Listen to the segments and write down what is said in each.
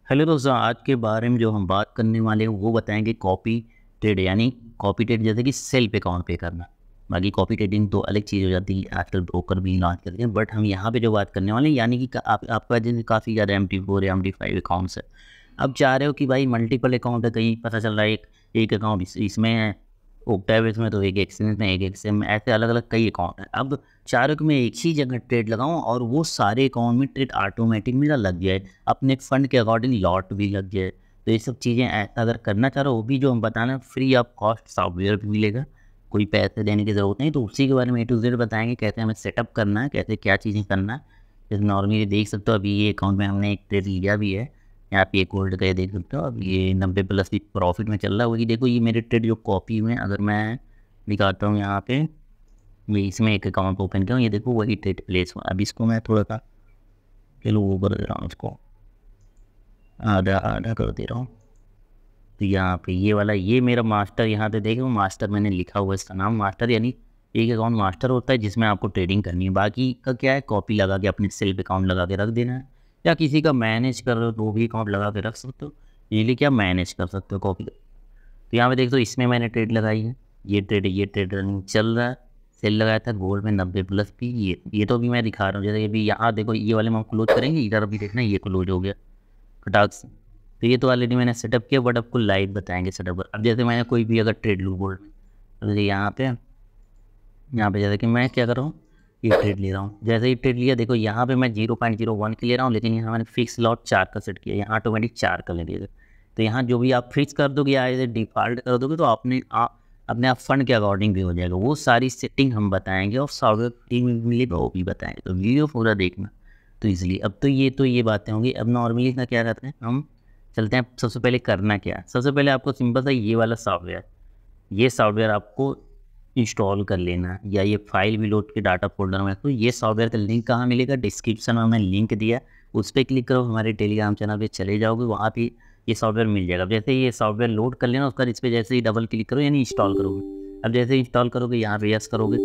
Hello दोस्तों, आज के बारे में जो हम बात करने वाले हैं वो बताएंगे कॉपी ट्रेड। यानी कॉपी ट्रेड जैसे कि सेल्फ अकाउंट पे करना। बाकी कॉपी ट्रेडिंग तो अलग चीज़ हो जाती है, आजकल ब्रोकर भी लॉन्च करते हैं। बट हम यहाँ पे जो बात करने वाले हैं यानी कि आपका जैसे काफ़ी ज़्यादा MT4 या MT5 अकाउंट्स है। अब चाह रहे हो कि भाई मल्टीपल अकाउंट है, कहीं पता चल रहा है एक एक अकाउंट इसमें है, ओक्टाविस में, तो एक एक्सचेंज में, एक एक्सचेंज में, ऐसे अलग अलग कई अकाउंट हैं। अब चाह रहे हो कि मैं एक ही जगह ट्रेड लगाऊं और वो सारे अकाउंट में ट्रेड ऑटोमेटिक मेरा लग जाए, अपने फंड के अकॉर्डिंग लॉट भी लग जाए। तो ये सब चीज़ें ऐसा अगर करना चाह रहे हो, वो भी जो हम बताना फ्री ऑफ कॉस्ट सॉफ्टवेयर भी मिलेगा, कोई पैसे देने की ज़रूरत नहीं। तो उसी के बारे में A to Z बताएंगे, कैसे हमें सेटअप करना है, कैसे क्या चीज़ें करना है। जैसे नॉर्मली देख सकते हो अभी ये अकाउंट में हमने एक ट्रेड लिया भी है, यहाँ पे एक होल्ड का ये देख सकते हो। अब ये 90+ की प्रॉफिट में चल रहा है। वही देखो ये मेरे ट्रेड जो कॉपी में अगर मैं दिखाता हूँ यहाँ पे, ये इसमें एक अकाउंट ओपन किया हूँ, ये देखो वही ट्रेड प्लेस हुआ। अब इसको मैं थोड़ा सा चलो वो कर दे रहा हूँ, इसको आधा आधा कर दे रहा हूँ। तो यहाँ पे ये वाला ये मेरा मास्टर, यहाँ पे देखो मास्टर मैंने लिखा हुआ है, इसका नाम मास्टर। यानी एक अकाउंट मास्टर होता है जिसमें आपको ट्रेडिंग करनी है। बाकी का क्या है, कॉपी लगा के अपने सेल्फ अकाउंट लगा के रख देना है, या किसी का मैनेज कर रहे हो तो वो भी अकाउंट लगा के रख सकते हो। ये क्या मैनेज कर सकते हो कॉपी। तो यहाँ पे देख दो, इसमें मैंने ट्रेड लगाई है, ये ट्रेड रनिंग चल रहा है। सेल लगाया था गोल्ड में 90+ की। ये तो अभी मैं दिखा रहा हूँ। जैसे अभी यहाँ देखो ये वाले में हम क्लोज करेंगे, इधर अभी देखना ये क्लोज हो गया फटाक से। तो ये तो ऑलरेडी मैंने सेटअप किया, बट आपको लाइव बताएंगे सेटअप पर। अब जैसे मैंने कोई भी अगर ट्रेड लूँ गोल्ड में, तो जैसे यहाँ पे जैसे कि मैं क्या कर रहा हूँ, ये ट्रेड ले रहा हूँ। जैसे ही ट्रेड लिया देखो यहाँ पे मैं 0.01 की ले रहा हूँ, लेकिन यहाँ मैंने फिक्स लॉट 4 का सेट किया, यहाँ ऑटोमेटिक 4 का ले लिया। तो यहाँ जो भी आप फिक्स कर दोगे या ऐसे डिफ़ॉल्ट कर दोगे तो अपने आप फंड के अकॉर्डिंग भी हो जाएगा। वो सारी सेटिंग हम बताएंगे और सॉफ्टवेयर फ्री में मिलेगा वो भी बताएंगे, तो वीडियो पूरा देखना। तो इसलिए अब तो ये बातें होंगी। अब नॉर्मली ना क्या करते हैं हम, चलते हैं सबसे पहले करना क्या है। सबसे पहले आपको सिंपल सा ये सॉफ्टवेयर आपको इंस्टॉल कर लेना है, या ये फाइल भी लोड के डाटा फोल्डर में। तो ये सॉफ्टवेयर का लिंक कहाँ मिलेगा, डिस्क्रिप्शन में मैंने लिंक दिया, उस पर क्लिक करो, हमारे टेलीग्राम चैनल पे चले जाओगे, वहाँ पे ये सॉफ्टवेयर मिल जाएगा। अब जैसे ये सॉफ्टवेयर लोड कर लेना, उसका इस पर जैसे ही डबल क्लिक करो यानी इंस्टॉल करोगे। अब जैसे इंस्टॉल करोगे यहाँ पे यस करोगे,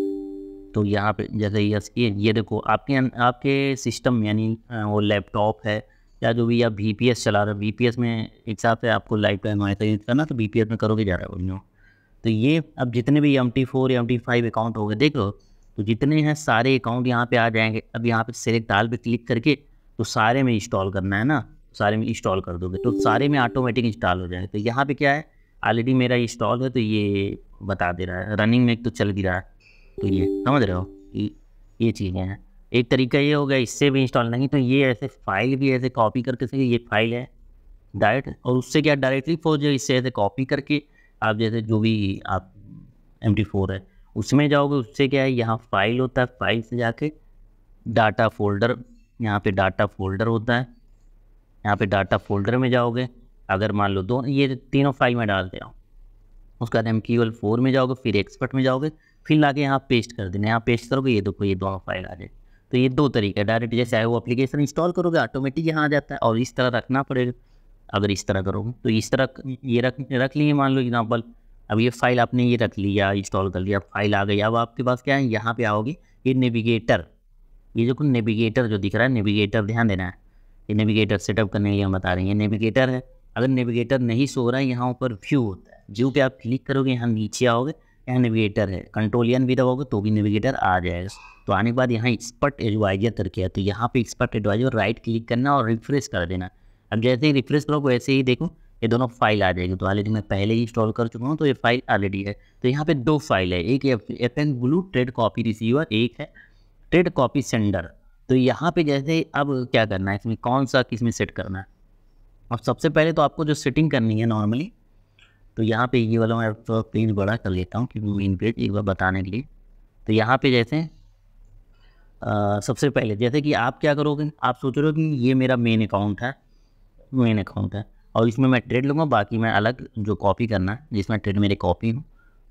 तो यहाँ पे जैसे यस किए, ये देखो आपके सिस्टम यानी वो लैपटॉप है या जो भी आप VPS चला रहे हो, VPS में एक हिसाब से आपको लाइफ टाइम ऐसा यूज करना, तो VPS में करोगे ज़्यादा बढ़िया। तो ये अब जितने भी MT4 या MT5 अकाउंट हो गए देख लो, तो जितने हैं सारे अकाउंट यहाँ पे आ जाएंगे। अब यहाँ पे सेलेक्ट आल पे क्लिक करके तो सारे में इंस्टॉल करना है ना, सारे में इंस्टॉल कर दोगे तो सारे में ऑटोमेटिक इंस्टॉल हो जाएगा। तो यहाँ पे क्या है, ऑलरेडी मेरा इंस्टॉल है, तो ये बता दे रहा है रनिंग में, एक तो चल भी रहा है। तो ये समझ रहे हो, ये चीज़ें हैं। एक तरीका ये हो गया, इससे भी इंस्टॉल नहीं तो ये ऐसे फाइल भी ऐसे कॉपी करके से, ये फाइल है डायरेक्ट, और उससे क्या डायरेक्टली फॉर जो इससे ऐसे कॉपी करके आप जैसे जो भी आप MT4 है उसमें जाओगे, उससे क्या है यहाँ फाइल होता है, फाइल से जाके डाटा फोल्डर, यहाँ पे डाटा फोल्डर होता है, यहाँ पे डाटा फोल्डर में जाओगे। अगर मान लो दो ये तीनों फाइल में डाल दे रहा हूँ, उसके बाद MQL4 में जाओगे, फिर एक्सपर्ट में जाओगे, फिर लाके यहाँ पेस्ट कर देना। यहाँ पेस्ट करोगे ये देखो ये दोनों फाइल आ जाए। तो ये दो तरीके है, डायरेक्ट जैसे है वो एप्लीकेशन इंस्टॉल करोगे ऑटोमेटिक यहाँ आ जाता है, और इस तरह रखना पड़ेगा। अगर इस तरह करोगे तो इस तरह ये रख लिए, मान लो एग्जाम्पल। अब ये फाइल आपने ये रख लिया, इंस्टॉल कर लिया, फाइल आ गई। अब आपके पास क्या है, यहाँ पे आओगे, ये नेविगेटर, ये जो नेविगेटर जो दिख रहा है, नेविगेटर ध्यान देना है। ये नेविगेटर सेटअप करने के लिए हम बता रहे हैं, ये नेविगेटर है। अगर नेविगेटर नहीं सो रहा है, यहाँ ऊपर व्यू होता है, व्यू पे आप क्लिक करोगे, यहाँ नीचे आओगे, यहाँ नेविगेटर है, कंट्रोल N भी दबाओगे तो भी नेविगेटर आ जाएगा। तो आने के बाद यहाँ एक्सपर्ट एडवाइजर करके है, तो यहाँ पे एक्सपर्ट एडवाइजर राइट क्लिक करना और रिफ्रेश कर देना। अब जैसे ही रिफ्रेश करोगे वैसे ही देखो ये दोनों फाइल आ जाएगी। तो ऑलरेडी मैं पहले ही इंस्टॉल कर चुका हूँ, तो ये फाइल ऑलरेडी है। तो यहाँ पे दो फाइल है, एक FN blue trade copy receiver, एक है ट्रेड कॉपी सेंडर। तो यहाँ पे जैसे अब क्या करना है, इसमें कौन सा किस में सेट करना है। और सबसे पहले तो आपको जो सेटिंग करनी है नॉर्मली, तो यहाँ पे ये वाला मैं पेज बड़ा कर लेता हूँ क्योंकि मेन पेज एक बार बताने के लिए। तो यहाँ पे जैसे सबसे पहले जैसे कि आप क्या करोगे, आप सोच रहे हो कि ये मेरा मेन अकाउंट है और इसमें मैं ट्रेड लूँगा, बाकी मैं अलग जो कॉपी करना है जिसमें ट्रेड मेरे कॉपी हूँ,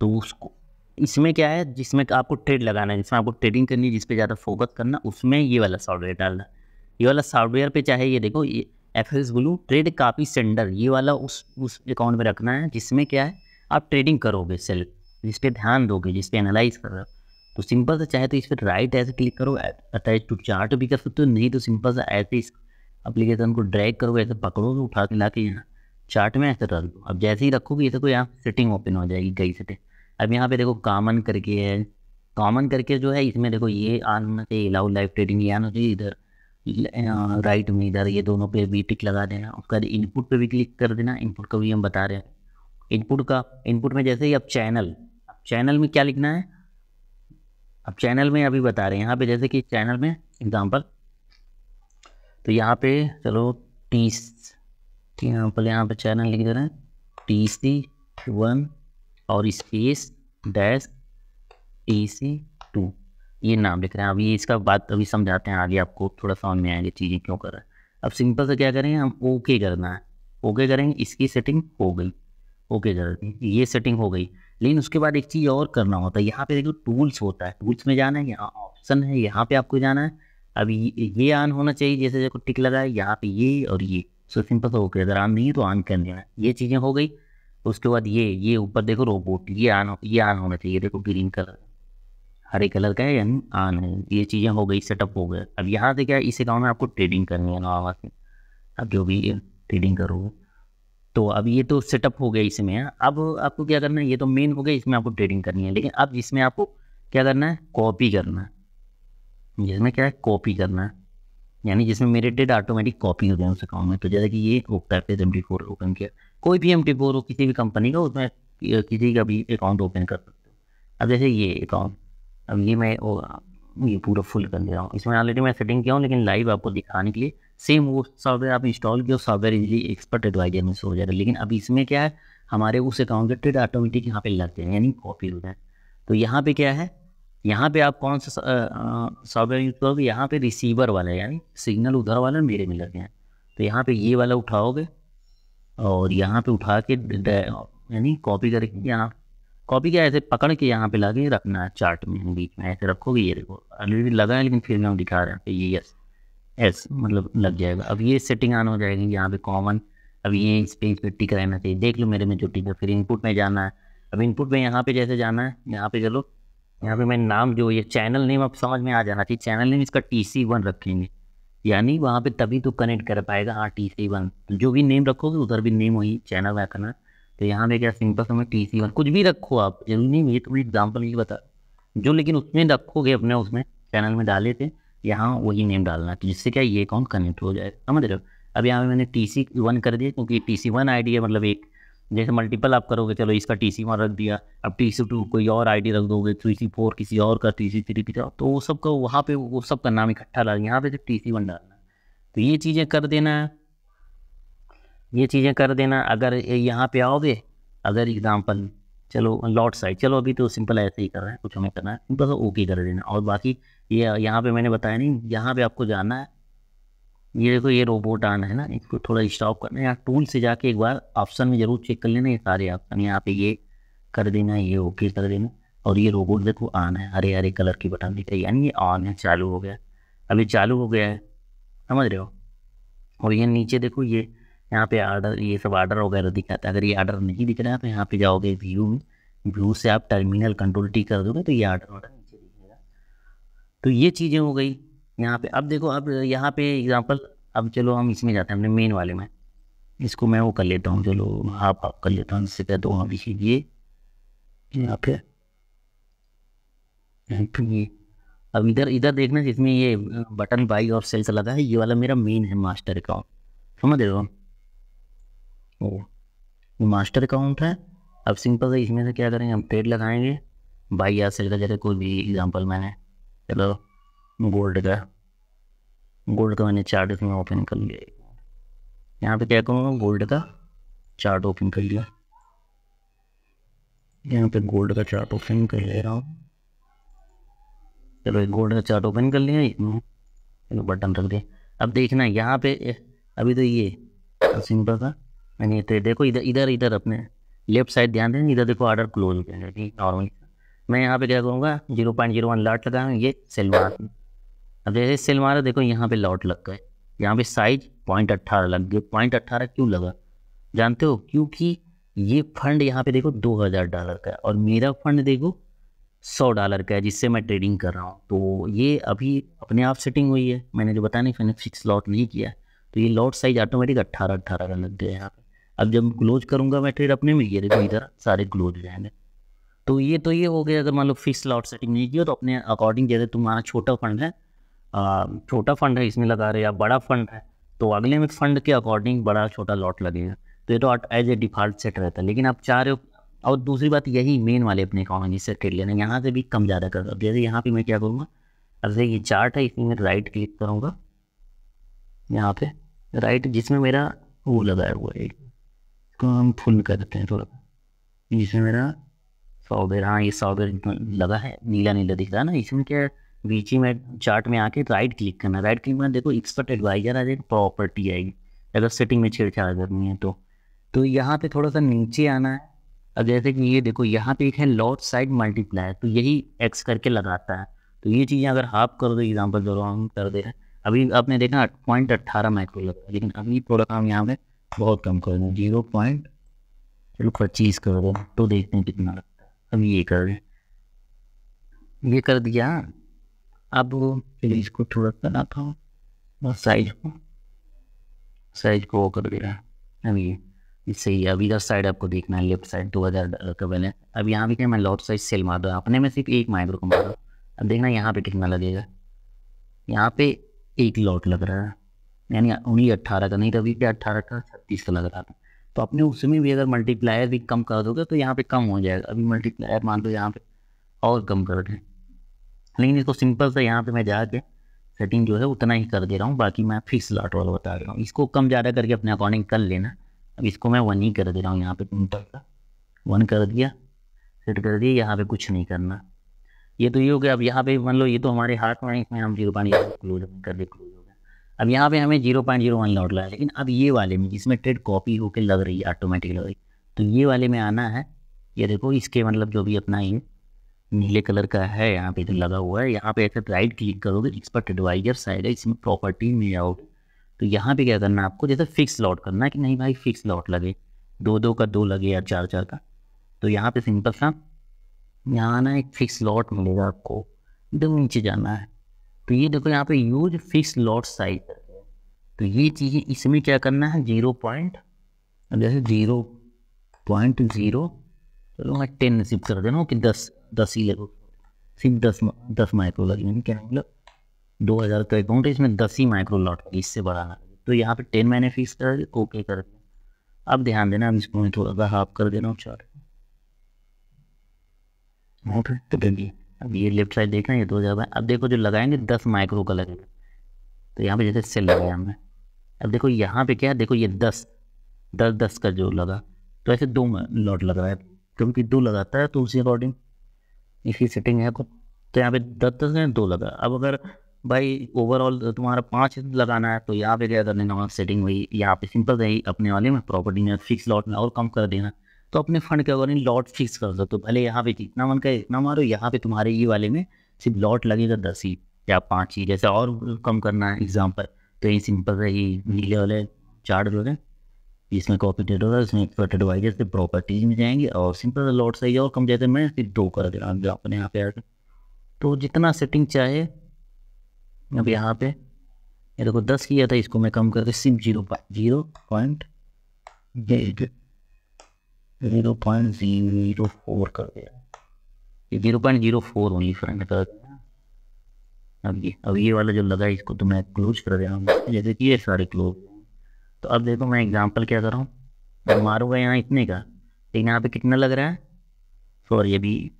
तो उसको इसमें क्या है जिसमें आपको ट्रेड लगाना है, जिसमें आपको ट्रेडिंग करनी है, जिस पे ज़्यादा फोकस करना, उसमें ये वाला सॉफ्टवेयर डालना। ये वाला सॉफ्टवेयर पे चाहे ये देखो, ये FS blue trade copy sender, ये वाला उस अकाउंट में रखना है जिसमें क्या है आप ट्रेडिंग करोगे सेल्फ, जिस पे ध्यान दोगे, जिस पे एनालाइज कर रहे हो। तो सिंपल से चाहे तो इस पर राइट ऐसे क्लिक करो, अटैच टू चार्ट भी कर सकते हो, नहीं तो सिंपल सा ऐसे एप्लीकेशन को ड्रैग करोगे, ऐसे पकड़ोगे, उठा के ला के यहाँ चार्ट में ऐसे रख दो। अब जैसे ही रखोगे ये तो यहाँ सेटिंग ओपन हो जाएगी, कई सेटिंग। अब यहाँ पे देखो कॉमन करके है, कॉमन करके जो है इसमें देखो ये ऑन होना चाहिए, अलाउ लाइव ट्रेडिंग ये आना चाहिए इधर राइट में, इधर ये दोनों पे भी टिक लगा देना। उसका इनपुट पे भी क्लिक कर देना, इनपुट का भी हम बता रहे हैं। इनपुट में जैसे ही अब चैनल में क्या लिखना है, अब चैनल में अभी बता रहे हैं यहाँ पे, जैसे कि चैनल में एग्जांपल, तो यहाँ पे चलो यहाँ पे चैनल लिख दे रहे हैं TC1 और स्पेस डैश TC2 ये नाम लिख रहे हैं। अभी इसका बात अभी समझाते हैं, आगे आपको थोड़ा समझ में आएंगे चीज़ें क्यों कर रहे हैं। अब सिंपल से क्या करेंगे हम, ओके करना है, ओके करेंगे, इसकी सेटिंग हो गई, ओके कर दी, ये सेटिंग हो गई। लेकिन उसके बाद एक चीज़ और करना होता है, यहाँ पे देखो टूल्स होता है, टूल्स में जाना है, यहाँ ऑप्शन है, यहाँ पे आपको जाना है। अभी ये ऑन होना चाहिए, जैसे देखो टिक लगा है यहाँ पे ये और ये, सो सिंपल से ओके, अगर ऑन नहीं है तो ऑन कर देना, ये चीज़ें हो गई। उसके बाद ये ऊपर देखो रोबोट, ये ऑन होना चाहिए, देखो ग्रीन कलर हरे कलर का है यानी ऑन है, ये चीज़ें हो गई, सेटअप हो गया। अब यहाँ से क्या है, इस अकाउंट में आपको ट्रेडिंग करनी है ना आवाज़ में, अब जो भी ट्रेडिंग करोगे तो अब ये तो सेटअप हो गया इसमें। अब आपको क्या करना है, ये तो मेन हो गया, इसमें आपको ट्रेडिंग करनी है। लेकिन अब इसमें आपको क्या करना है, कॉपी करना है, जिसमें क्या है कॉपी करना है, यानी जिसमें मेरे ट्रेड ऑटोमेटिक कॉपी हो जाए उस अकाउंट में। तो जैसे कि ये होता है MT4 ओपन किया, कोई भी MT4 हो किसी भी कंपनी का, उसमें किसी का भी अकाउंट ओपन कर सकते हो। अब जैसे ये अकाउंट, अब ये मैं ये पूरा फुल कर दे रहा हूँ, इसमें ऑलरेडी मैं सेटिंग किया हूँ, लेकिन लाइव आपको दिखाने के लिए सेम वो सॉफ्टवेयर आप इंस्टॉल किया, सॉफ्टवेयर इजीली एक्सपर्ट एडवाइजर में से हो जाएगा। लेकिन अब इसमें क्या है, हमारे उस अकाउंट के ट्रेड ऑटोमेटिक यहाँ पे लगते हैं, यानी कॉपी हो जाए। तो यहाँ पे क्या है, यहाँ पे आप कौन सा सॉफ्टवेयर यूज करोगे, यहाँ पे रिसीवर वाला है, यानी सिग्नल उधर वाला मेरे में लगे हैं। तो यहाँ पे ये वाला उठाओगे और यहाँ पे उठा के यानी कॉपी करके, यहाँ कॉपी क्या ऐसे पकड़ के यहाँ पे ला के रखना है चार्ट में, बीच में ऐसे रखोगे। ये देखो ऑलरेडी लगा है, लेकिन फिर भी हम दिखा रहे हैं कि ये यस मतलब लग जाएगा। अब ये सेटिंग ऑन हो जाएगी यहाँ पे कॉमन। अब ये इस पेज पे टिक रहना चाहिए, देख लो मेरे में जो टिक है। फिर इनपुट में जाना है, अब इनपुट में यहाँ पे जैसे जाना है, यहाँ पे चलो, यहाँ पे मैं नाम जो ये चैनल नेम अब समझ में आ जाना चाहिए, चैनल नेम इसका TC1 रखेंगे, यानी वहाँ पे तभी तो कनेक्ट कर पाएगा। हाँ TC1, जो भी नेम रखोगे उधर भी नेम वही चैनल में करना। तो यहाँ पे क्या सिंपल समय TC1 कुछ भी रखो आप, जरूरी नहीं, ये तो एग्जाम्पल ये बता जो, लेकिन उसमें रखोगे अपने उसमें चैनल में डाले थे, यहाँ वही नेम डालना, तो जिससे क्या ये अकाउंट कनेक्ट हो जाएगा, समझ रहे हो। अब यहाँ पे मैंने TC1 कर दिया, क्योंकि TC1 ID है, मतलब एक जैसे मल्टीपल आप करोगे, चलो इसका TC1 रख दिया। अब TC2 कोई और ID रख दोगे, 3C4 किसी और का, TC3 किसी और, तो वो सब का वहाँ पे वो सब का नाम इकट्ठा डाल, यहाँ पे सिर्फ TC1 डालना। तो ये चीज़ें कर देना, ये चीज़ें कर देना। अगर यहाँ पे आओगे, अगर एग्जाम्पल चलो लॉट साइड, चलो अभी तो सिंपल ऐसे ही कर रहे हैं, कुछ हमें करना है, सिंपल सा ओके कर देना। और बाकी ये यहाँ पे मैंने बताया नहीं, यहाँ पे आपको जाना है, ये देखो ये रोबोट ऑन है ना, इसको थोड़ा स्टॉप करना है। यहाँ टूल से जाके एक बार ऑप्शन में जरूर चेक कर लेना, ये सारे ऑप्शन यहाँ पे ये कर देना, ये ओके कर देना। और ये रोबोट देखो ऑन है, हरे हरे कलर की बटन दिख रही है, यानी ये ऑन है, चालू हो गया। अभी चालू हो गया है, समझ रहे हो। और ये नीचे देखो, ये यहाँ पे आर्डर, ये सब आर्डर वगैरह दिखाता है। अगर ये आर्डर नहीं दिख रहा है तो यहाँ पे जाओगे व्यू में, व्यू से आप टर्मिनल कंट्रोल T कर दोगे तो ये आर्डर नीचे दिखेगा। तो ये चीज़ें हो गई यहाँ पे। अब देखो, अब यहाँ पे एग्जांपल, अब चलो हम इसमें जाते हैं अपने मेन वाले में, इसको मैं वो कर लेता हूँ, चलो हाफ कर लेता हूँ, इससे कहता हूँ अभी ये यहाँ पे ये। अब इधर देखना, जिसमें ये बटन बाई और सेल्स लगा है, ये वाला मेरा मेन है मास्टर अकाउंट, समझ रहे हो। ओ ये मास्टर अकाउंट है। अब सिंपल से इसमें से क्या करेंगे, हम ट्रेड लगाएंगे बाई या सेल का, जैसे कोई भी एग्जांपल मैंने, चलो गोल्ड का मैंने चार्ट इसमें ओपन कर लिया। यहाँ पे क्या करूँगा, गोल्ड का चार्ट ओपन कर लिया, यहाँ पे गोल्ड का चार्ट ओपन कर ले रहा हूँ। चलो एक गोल्ड का चार्ट ओपन कर लिया, इसमें चलो बटन रख दिया। अब देखना यहाँ पे, अभी तो ये सिंपल था मैंने, तो देखो इधर अपने लेफ्ट साइड ध्यान दें, इधर देखो ऑर्डर क्लोज हो गया ठीक नॉर्मली। मैं यहाँ पे क्या करूँगा, 0.01 लॉट लगाऊँ, ये सेल मार। अब जैसे सेल मारा, देखो यहाँ पे लॉट लग गए, यहाँ पे साइज 0.18 लग गया। 0.18 क्यों लगा जानते हो, क्योंकि ये फंड यहाँ पे देखो $2000 का है, और मेरा फंड देखो $100 का है, जिससे मैं ट्रेडिंग कर रहा हूँ। तो ये अभी अपने आप सेटिंग हुई है, मैंने जो बताया नहीं, मैंने फिक्स लॉट नहीं किया, तो ये लॉट साइज ऑटोमेटिक 18 का लग गया यहाँ पे। अब जब क्लोज करूँगा मैं ट्रेड अपने में, ये देखो इधर सारे क्लोज हो जाएंगे। तो ये हो गया। अगर मान लो फिक्स लॉट सेटिंग नहीं की हो तो अपने अकॉर्डिंग, जैसे तुम्हारा छोटा फंड है, इसमें लगा रहे, या बड़ा फंड है तो अगले में फंड के अकॉर्डिंग बड़ा छोटा लॉट लगेगा। तो ये तो एज ए डिफ़ॉल्ट सेट रहता है। लेकिन आप चाह रहे हो, और दूसरी बात यही मेन वाले अपने अकाउंट में जिससे ट्रेड लेना, यहाँ से भी कम ज़्यादा कर दो। जैसे यहाँ पे मैं क्या करूँगा, अब ये चार्ट है, इसमें मैं राइट क्लिक करूँगा, यहाँ पे राइट जिसमें मेरा वो लगाया हुआ है, इसको हम फुल करते हैं थोड़ा, जिसमें मेरा सॉफ्टवेयर, हाँ ये सॉफ्टवेयर लगा है, नीला नीला दिख रहा है ना, इसमें क्या है, बीच ही में चार्ट में आके राइट क्लिक करना। राइट क्लिक में देखो एक्सपर्ट एडवाइजर आ जाएगा, प्रॉपर्टी आएगी, अगर सेटिंग में छेड़छाड़ करनी है तो यहाँ पे थोड़ा सा नीचे आना है। अब जैसे कि ये देखो यहाँ पे एक है लॉट साइड मल्टीप्लायर, तो यही एक्स करके लगाता है। तो ये चीज़ें अगर हाफ कर दो, एग्जाम्पल जो हम कर दे रहे हैं, अभी आपने देखा 0.18 माइक्रो लगा, लेकिन अभी थोड़ा काम यहाँ पे बहुत कम कर दें, 0.25 कर दो, तो देखते हैं कितना लगता है। अब ये कर दिया। अब फिर इसको थोड़ा सा आता हूँ, बस साइज को वो कर दिया। अब ये इससे ही, अब इधर साइड आपको देखना है, लेफ्ट साइड 2000 का बैलेंस। अब यहाँ भी क्या, मैं लॉट साइज सेल मार दूँ, अपने में सिर्फ 1 माइक्रो को मार दूँ। अब देखना यहाँ पे कितना लगेगा, यहाँ पे 1 लॉट लग रहा है, यानी 18 का नहीं था, अभी क्या 18 का 36 का लग रहा था। तो अपने उसमें भी अगर मल्टीप्लायर भी कम कर दोगे तो यहाँ पे कम हो जाएगा। अभी मल्टीप्लायर मान लो यहाँ पे और कम कर दें, लेकिन इसको सिंपल सा यहाँ पे मैं जाके सेटिंग जो है उतना ही कर दे रहा हूँ, बाकी मैं फिक्स लॉट वाला बता रहा हूँ। इसको कम ज़्यादा करके अपने अकॉर्डिंग कर लेना। अब इसको मैं 1 ही कर दे रहा हूँ, यहाँ पे टोटल का 1 कर दिया, सेट कर दिया, यहाँ पे कुछ नहीं करना। ये तो ये हो गया। अब यहाँ पे मान लो ये तो हमारे हाथ में, इसमें हम 0.0 क्लोज कर दे, क्लोज हो गया। अब यहाँ पे हमें 0.01 लॉट लगा, लेकिन अब ये वाले में जिसमें ट्रेड कॉपी होकर लग रही है, ऑटोमेटिक लग रही, तो ये वाले में आना है। ये देखो इसके मतलब जो भी अपना ये नीले कलर का है यहाँ पे तो लगा हुआ है, यहाँ पे ऐसे राइट क्लिक करोगे, एक्सपर्ट एडवाइजर साइड है, इसमें प्रॉपर्टी में जाओगे तो यहाँ पे क्या करना है आपको, जैसे फिक्स लॉट करना है कि नहीं भाई फिक्स लॉट लगे, 2-2 का 2 लगे या 4-4 का। तो यहाँ पे सिंपल सा यहाँ ना एक फिक्स लॉट मिलेगा आपको, एकदम नीचे जाना है। तो ये देखो यहाँ पे यूज फिक्स लॉट साइज, तो ये चीज़ें इसमें क्या करना है, 0. जैसे 0.0, चलो मैं 10 सिप कर दे रहा हूँ कि 10 ही लगो, सिर्फ 10 माइक्रो लगेंगे। क्या मतलब 2000 का अकाउंट है, इसमें 10 ही माइक्रो लॉट लगे, इससे बढ़ाना। तो यहाँ पे 10 मैंने फिक्स कर दिया, ओके कर दिया। अब ध्यान देना, अब इसको मैं थोड़ा सा हाफ कर दे रहा हूँ, 4 तो देखिए अब ये लेफ्ट साइड देखना, ये 2000। अब देखो जो लगाएंगे 10 माइक्रो का लगेगा, तो यहाँ पे जैसे सेल लगाया हमने। अब देखो यहाँ पे क्या है, देखो ये 10 का जो लगा, तो ऐसे 2 लॉट लग रहा है, क्योंकि 2 लगाता है तो उसी अकॉर्डिंग इसकी सेटिंग है। तो यहाँ पे 10 है, 2 लगा। अब अगर भाई ओवरऑल तुम्हारा 5 लगाना है तो यहाँ पे क्या करना है, सेटिंग वही यहाँ पे सिंपल है, अपने वाले में प्रॉपर्टी में फिक्स लॉट में और कम कर देना। तो अपने फंड के अकॉर्डिंग लॉट फिक्स कर दो, तो भले यहाँ पे जितना मन करे इतना मारो, यहाँ पे तुम्हारे ये वाले में सिर्फ लॉट लगेगा 10 ही या 5 ही। जैसे और कम करना है एग्जाम्पल, तो ये सिंपल है, ये नीले वाले चार्ट जो है इसमें कॉपी डेट होगा, इसमें एक्सपर्ट एडवाइजर से प्रॉपर्टीज में जाएंगे और सिंपल लॉट साइज और कम, जैसे मैं सिर्फ 2 कर दे रहा हूँ अपने यहाँ पे आके। तो जितना सेटिंग चाहे, अब यहाँ पे ये देखो 10 किया था, इसको मैं कम करके सिर्फ 0.04 कर दिया, ये 0.04 ओनली फ्रेंड कर दिया। अब ये वाला जो लगा इसको तो मैं क्लोज कर रहा हूँ, जैसे कि ये सारे क्लोज। तो अब देखो मैं एग्जांपल क्या कर रहा हूँ, मैं मारूंगा यहाँ इतने का, लेकिन यहाँ पे कितना लग रहा है, सॉरी अभी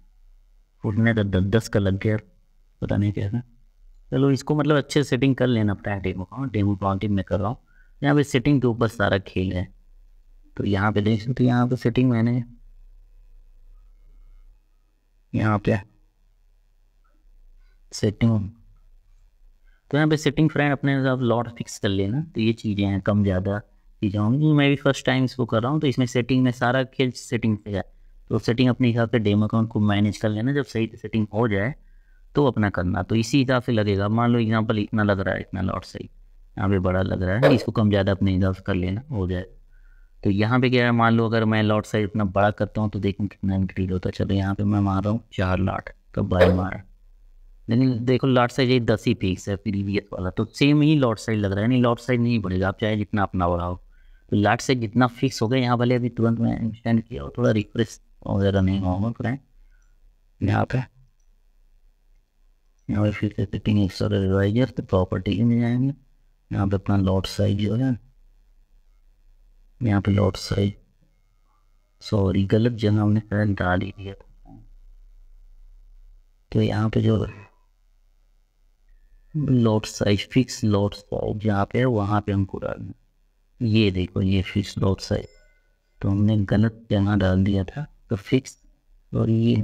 फुटने का 10 का लग गया, पता नहीं कैसा। चलो इसको मतलब अच्छे से सेटिंग कर लेना अपना डेमो काउंटिंग में कर रहा हूँ। यहाँ पे सेटिंग के ऊपर सारा खेल है। तो यहाँ पे देख सकते, यहाँ पे सेटिंग मैंने यहाँ पे सेटिंग, तो यहाँ पे सेटिंग फ्रेंड अपने हिसाब लॉट फिक्स कर लेना। तो ये चीज़ें हैं, कम ज़्यादा चीज़ें होंगी। मैं भी फर्स्ट टाइम इसको कर रहा हूँ, तो इसमें सेटिंग में सारा खेल सेटिंग से है। तो सेटिंग अपने हिसाब से डेमो अकाउंट को मैनेज कर लेना, जब सही सेटिंग हो जाए तो अपना करना। तो इसी हिसाब से लगेगा, मान लो एग्जांपल इतना लग रहा है, इतना लॉट सही, यहाँ पे बड़ा लग रहा है, इसको कम ज़्यादा अपने हिसाब से कर लेना, हो जाए। तो यहाँ पे क्या है, मान लो अगर मैं लॉट साइज इतना बड़ा करता हूँ तो देखूँ कितना इंक्रीज होता है। चलो यहाँ पे मैं मार रहा हूँ 4 लॉट, तो बाई मारा, लेकिन देखो लॉट साइज ये 10 ही फिक्स है प्रीवियस वाला, तो सेम ही लॉट साइज लग रहा है, नहीं लॉट साइज नहीं बढ़ेगा, आप चाहे जितना अपना बढ़ाओ। तो लॉट साइज जितना फिक्स हो गया यहाँ वाले, अभी तुरंत मैं इंस्टेंट किया और थोड़ा रिफ्रेश वगैरह नहीं होगा फ्रेंड। यहाँ पे फिर से सेटिंग एक्स्ट्रा रिवाइजर तो प्रॉपर्टी में जाएंगे, यहाँ पे अपना लॉट साइज जो है, यहाँ पे लॉट साइज, सॉरी गलत जगह हमने शायद डाल ही दिया था। तो यहाँ पे जो lot size fix lot size जहाँ पे है वहाँ पे हमको डालना, ये देखो ये फिक्स लॉट साइज, तो हमने गलत जगह डाल दिया था। तो फिक्स, और ये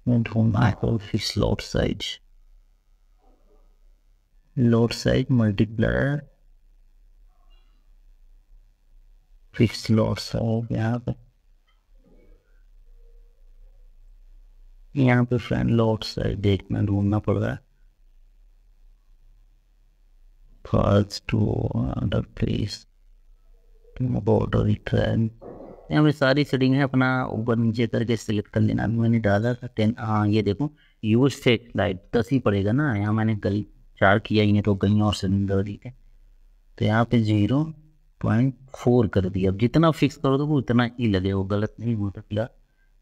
मैं ढूंढना है fix lot size multiplier fix lot size, यहाँ पे फ्रेंड लॉट साइज देखना ढूंढना पड़ रहा है। First to other place border trend, यहाँ पे सारी सेटिंग है, अपना ऊपर नीचे करके सिलेक्ट कर लेना। अभी मैंने डाला था 10, हाँ ये देखो यूज फेक लाइट 10 ही पड़ेगा ना, यहाँ मैंने कल 4 किया ही नहीं तो कहीं और सिलेंडर दी थे, तो यहाँ पे 0.4 कर दिया। अब जितना फिक्स करो तो वो उतना ही लगे, वो गलत नहीं हो सकता,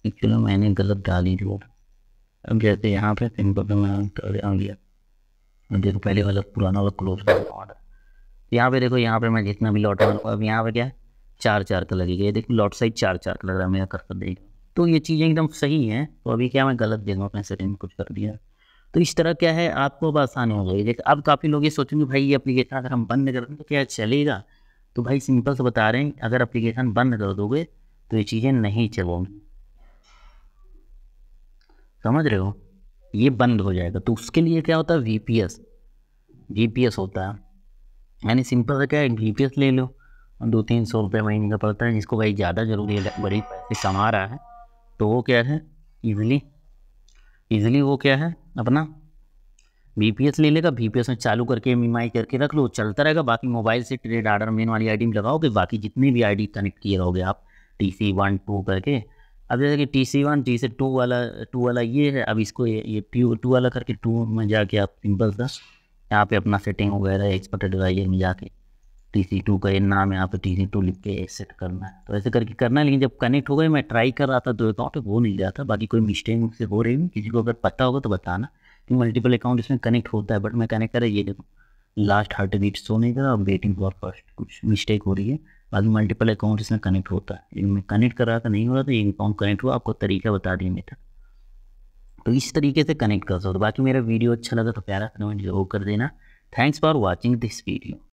एक्चुअली मैंने गलत डाली थी। अब जैसे यहाँ पे सिंपल मैं आ गया, देखो पहले वाला पुराना वाला क्लोज ऑर्डर, यहाँ पे देखो यहाँ पे मैं जितना भी लॉट बनाऊंगा, अब यहाँ पे क्या है 4-4 का लगेगा, ये देखो लॉट साइज 4-4 का लग रहा है मेरा कर देगा। तो ये चीज़ें एकदम सही हैं। तो अभी क्या मैं गलत जगह अपने सेटिंग में कुछ कर दिया, तो इस तरह क्या है आपको अब आसान हो गई। देखो अब काफ़ी लोग ये सोचेंगे भाई ये एप्लीकेशन अगर हम बंद कर दें तो क्या चलेगा, तो भाई सिंपल से बता रहे हैं, अगर एप्लीकेशन बंद कर दोगे तो ये चीज़ें नहीं चलेंगी, समझ रहे हो, ये बंद हो जाएगा। तो उसके लिए क्या होता है VPS होता है, यानी सिंपल सा क्या है VPS ले लो, 200-300 रुपये महीने का पड़ता है, जिसको भाई ज़्यादा ज़रूरी है, बड़ी पैसे कमा रहा है, तो वो क्या है इजीली वो क्या है अपना VPS ले लेगा, VPS में चालू करके MMI करके रख लो, चलता रहेगा। बाकी मोबाइल से ट्रेड आर्डर मेन वाली आईडी में लगाओगे, बाकी जितनी भी आईडी कनेक्ट किए रहोगे आप TC1 2 करके। अब जैसे कि TC1 TC2 वाला ये है, अब इसको ये 2 वाला करके 2 में जाके आप सिंपल सा यहाँ पे अपना सेटिंग वगैरह एक्सपर्ट एडवाइजर में जाके TC2 का ये नाम यहाँ पे TC2 लिख के सेट करना है, तो ऐसे करके करना है। लेकिन जब कनेक्ट हो गए, मैं ट्राई कर रहा था 2 अकाउंट वो नहीं रहा था, बाकी कोई मिस्टेक मुझसे हो रही है, किसी को अगर पता होगा तो बताना कि मल्टीपल अकाउंट इसमें कनेक्ट होता है, बट मैं कनेक्ट करा, ये देखो लास्ट हार्ट बीट शो नहीं करा, वेटिंग फॉर फर्स्ट, कुछ मिस्टेक हो रही है। बाकी मल्टीपल अकाउंट इसमें कनेक्ट होता है, मैं कनेक्ट कर रहा था नहीं हो रहा था, ये अकाउंट कनेक्ट हुआ, आपको तरीका बता दिया मेरा, तो इस तरीके से कनेक्ट कर सकते हो। बाकी मेरा वीडियो अच्छा लगा तो प्यारा कमेंट जरूर कर देना। Thanks for watching this video.